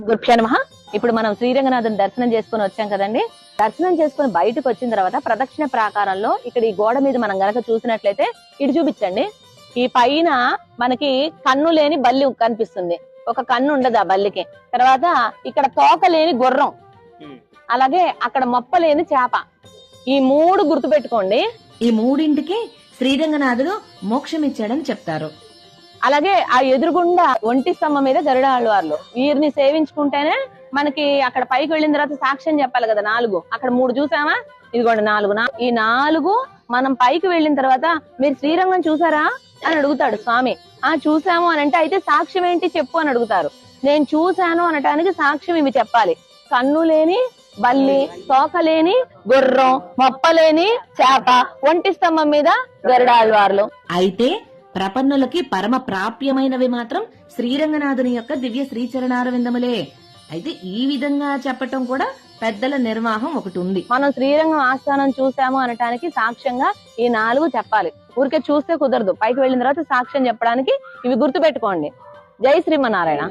గురుభ్యో నమః. ఇప్పుడు మనం శ్రీరంగనాథుని దర్శనం చేసుకుని వచ్చాం కదండి. దర్శనం చేసుకుని బయటకు వచ్చిన తర్వాత ప్రదక్షిణ ప్రాకారంలో ఇక్కడ ఈ గోడ మీద మనం గనక చూసినట్లయితే ఇటు చూపించండి. ఈ పైన మనకి కన్ను లేని బల్లి కనిపిస్తుంది. ఒక కన్ను ఉండదు ఆ బల్లికి. తర్వాత ఇక్కడ తోక లేని గుర్రం, అలాగే అక్కడ మొప్ప లేని చేప. ఈ మూడు గుర్తు పెట్టుకోండి. ఈ మూడింటికి శ్రీరంగనాథుడు మోక్షం ఇచ్చాడని చెప్తారు. అలాగే ఆ ఎదురుగుండా ఒంటి స్తంభం మీద గరుడ ఆళ్వార్లు. వీరిని సేవించుకుంటేనే మనకి అక్కడ పైకి వెళ్ళిన తర్వాత సాక్ష్యం చెప్పాలి కదా. 4 అక్కడ 3 చూసామా, ఇదిగోండి 4. ఈ 4 మనం పైకి వెళ్ళిన తర్వాత మీరు శ్రీరంగం చూసారా అని అడుగుతాడు స్వామి. చూసాము అని అంటే అయితే సాక్ష్యం ఏంటి చెప్పు అని అడుగుతారు. నేను చూశాను అనటానికి సాక్ష్యం ఇవి చెప్పాలి. కన్ను లేని బల్లి, తోక లేని గుర్రం, మొప్పలేని చేప, ఒంటి స్తంభం మీద గరుడాళ్వార్లు. అయితే ప్రపన్నులకి పరమ ప్రాప్యమైనవి మాత్రం శ్రీరంగనాథుని యొక్క దివ్య శ్రీచరణారవిందములే. అయితే ఈ విధంగా చెప్పటం కూడా పెద్దల నిర్వాహం ఒకటి ఉంది. మనం శ్రీరంగం ఆస్థానం చూసాము అనటానికి సాక్ష్యంగా ఈ 4 చెప్పాలి. ఊరికే చూస్తే కుదరదు. పైకి వెళ్ళిన తర్వాత సాక్ష్యం చెప్పడానికి ఇవి గుర్తు పెట్టుకోండి. జై శ్రీమన్నారాయణ.